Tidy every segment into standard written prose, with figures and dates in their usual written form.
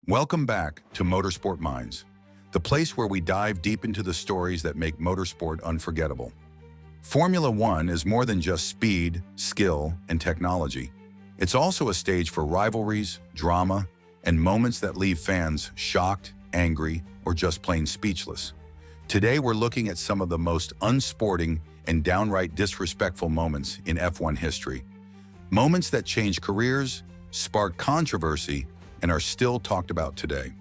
Welcome back to Motorsport Minds, the place where we dive deep into the stories that make motorsport unforgettable. Formula One is more than just speed, skill, and technology. It's also a stage for rivalries, drama, and moments that leave fans shocked, angry, or just plain speechless. Today we're looking at some of the most unsporting and downright disrespectful moments in F1 history. Moments that changed careers, sparked controversy, and are still talked about today.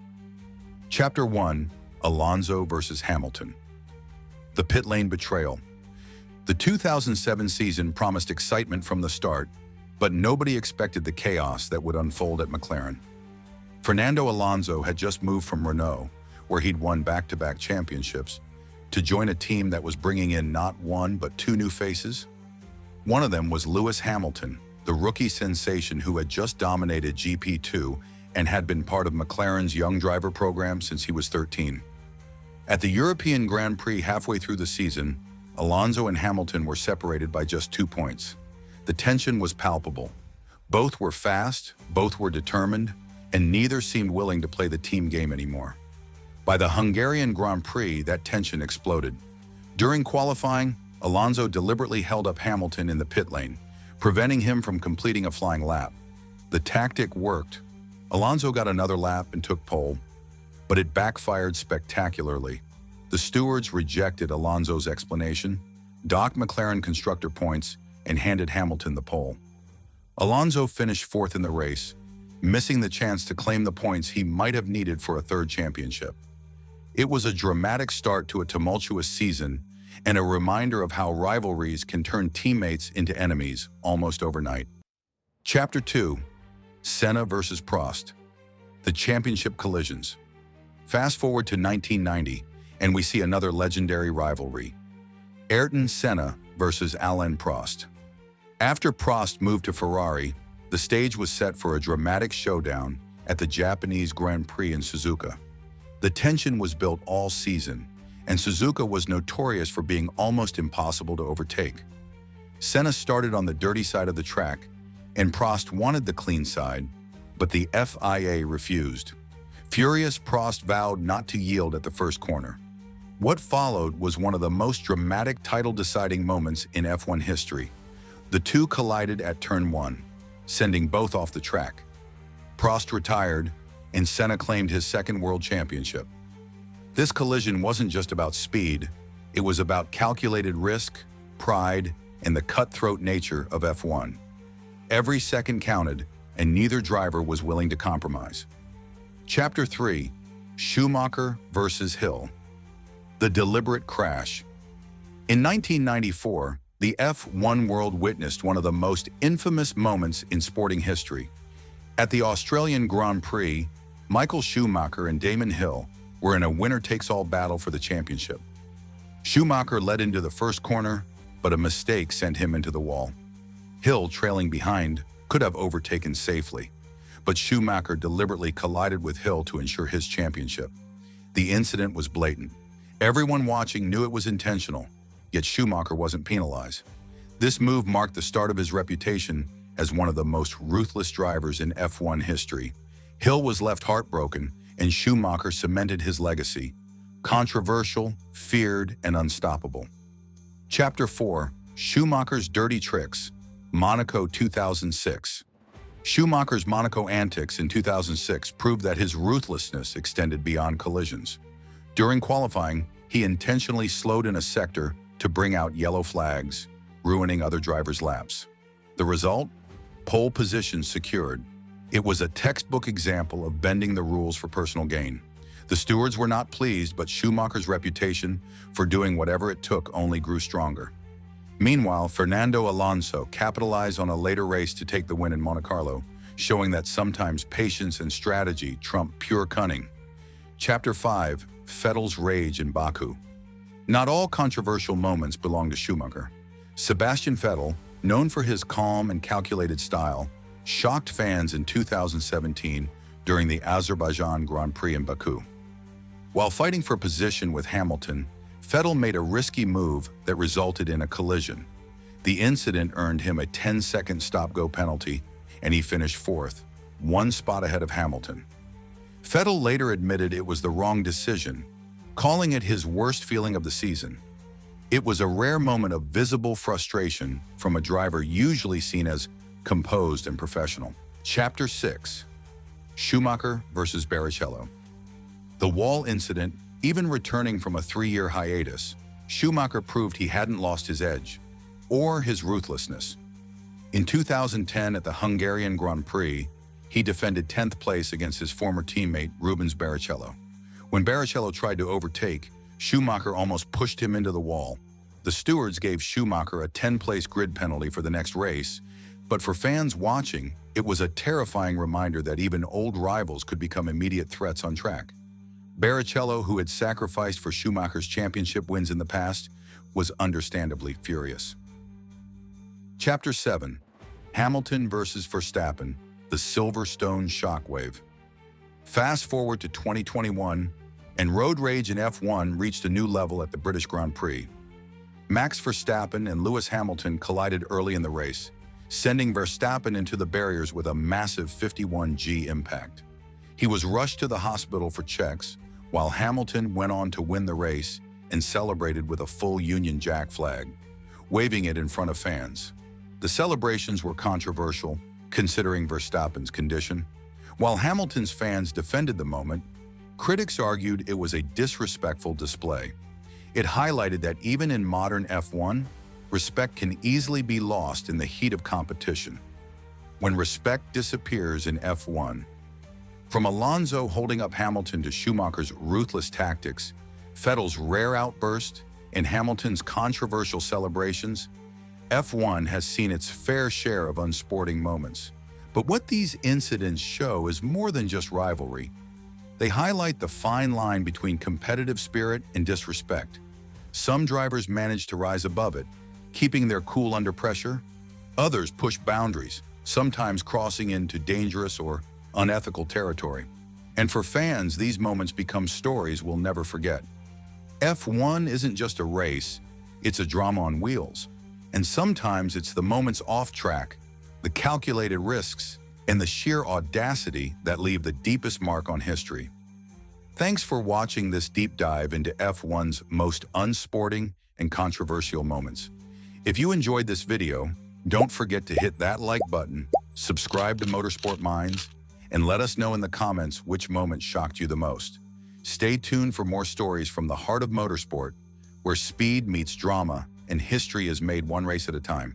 Chapter 1: Alonso versus Hamilton. The pit lane betrayal. The 2007 season promised excitement from the start, but nobody expected the chaos that would unfold at McLaren. Fernando Alonso had just moved from Renault, where he'd won back-to-back championships, to join a team that was bringing in not one but two new faces. One of them was Lewis Hamilton, the rookie sensation who had just dominated GP2 and had been part of McLaren's young driver program since he was 13. At the European Grand Prix halfway through the season, Alonso and Hamilton were separated by just 2 points. The tension was palpable. Both were fast, both were determined, and neither seemed willing to play the team game anymore. By the Hungarian Grand Prix, that tension exploded. During qualifying, Alonso deliberately held up Hamilton in the pit lane, preventing him from completing a flying lap. The tactic worked. Alonso got another lap and took pole, but it backfired spectacularly. The stewards rejected Alonso's explanation, docked McLaren constructor points, and handed Hamilton the pole. Alonso finished fourth in the race, missing the chance to claim the points he might have needed for a third championship. It was a dramatic start to a tumultuous season and a reminder of how rivalries can turn teammates into enemies almost overnight. Chapter 2: Senna versus Prost. The championship collisions. Fast forward to 1990, and we see another legendary rivalry: Ayrton Senna versus Alain Prost. After Prost moved to Ferrari, the stage was set for a dramatic showdown at the Japanese Grand Prix in Suzuka. The tension was built all season, and Suzuka was notorious for being almost impossible to overtake. Senna started on the dirty side of the track, and Prost wanted the clean side, but the FIA refused. Furious, Prost vowed not to yield at the first corner. What followed was one of the most dramatic title-deciding moments in F1 history. The two collided at turn 1, sending both off the track. Prost retired, and Senna claimed his second world championship. This collision wasn't just about speed, it was about calculated risk, pride, and the cutthroat nature of F1. Every second counted, and neither driver was willing to compromise. Chapter 3: Schumacher versus Hill. The deliberate crash. In 1994, the F1 world witnessed one of the most infamous moments in sporting history. At the Australian Grand Prix, Michael Schumacher and Damon Hill were in a winner-takes-all battle for the championship. Schumacher led into the first corner, but a mistake sent him into the wall. Hill, trailing behind, could have overtaken safely, but Schumacher deliberately collided with Hill to ensure his championship. The incident was blatant. Everyone watching knew it was intentional, yet Schumacher wasn't penalized. This move marked the start of his reputation as one of the most ruthless drivers in F1 history. Hill was left heartbroken, and Schumacher cemented his legacy: controversial, feared, and unstoppable. Chapter 4: Schumacher's dirty tricks. Monaco 2006. Schumacher's Monaco antics in 2006 proved that his ruthlessness extended beyond collisions. During qualifying, he intentionally slowed in a sector to bring out yellow flags, ruining other drivers' laps. The result? Pole position secured. It was a textbook example of bending the rules for personal gain. The stewards were not pleased, but Schumacher's reputation for doing whatever it took only grew stronger. Meanwhile, Fernando Alonso capitalized on a later race to take the win in Monte Carlo, showing that sometimes patience and strategy trump pure cunning. Chapter 5: Vettel's rage in Baku. Not all controversial moments belong to Schumacher. Sebastian Vettel, known for his calm and calculated style, shocked fans in 2017 during the Azerbaijan Grand Prix in Baku. While fighting for position with Hamilton, Vettel made a risky move that resulted in a collision. The incident earned him a 10-second stop-go penalty, and he finished fourth, one spot ahead of Hamilton. Vettel later admitted it was the wrong decision, calling it his worst feeling of the season. It was a rare moment of visible frustration from a driver usually seen as composed and professional. Chapter 6. Schumacher versus Barrichello. The wall incident, even returning from a 3-year hiatus, Schumacher proved he hadn't lost his edge, or his ruthlessness. In 2010 at the Hungarian Grand Prix, he defended 10th place against his former teammate Rubens Barrichello. When Barrichello tried to overtake, Schumacher almost pushed him into the wall. The stewards gave Schumacher a 10-place grid penalty for the next race, but for fans watching, it was a terrifying reminder that even old rivals could become immediate threats on track. Barrichello, who had sacrificed for Schumacher's championship wins in the past, was understandably furious. Chapter 7. Hamilton versus Verstappen, the Silverstone shockwave. Fast forward to 2021, and road rage in F1 reached a new level at the British Grand Prix. Max Verstappen and Lewis Hamilton collided early in the race, sending Verstappen into the barriers with a massive 51G impact. He was rushed to the hospital for checks, while Hamilton went on to win the race and celebrated with a full Union Jack flag, waving it in front of fans. The celebrations were controversial, considering Verstappen's condition. While Hamilton's fans defended the moment, critics argued it was a disrespectful display. It highlighted that even in modern F1, respect can easily be lost in the heat of competition. When respect disappears in F1, from Alonso holding up Hamilton to Schumacher's ruthless tactics, Vettel's rare outburst, and Hamilton's controversial celebrations, F1 has seen its fair share of unsporting moments. But what these incidents show is more than just rivalry. They highlight the fine line between competitive spirit and disrespect. Some drivers manage to rise above it, keeping their cool under pressure. Others push boundaries, sometimes crossing into dangerous or unethical territory. And for fans, these moments become stories we'll never forget. F1 isn't just a race, it's a drama on wheels. And sometimes it's the moments off track, the calculated risks, and the sheer audacity that leave the deepest mark on history. Thanks for watching this deep dive into F1's most unsporting and controversial moments. If you enjoyed this video, don't forget to hit that like button, subscribe to Motorsport Minds, and let us know in the comments which moment shocked you the most. Stay tuned for more stories from the heart of motorsport, where speed meets drama and history is made one race at a time.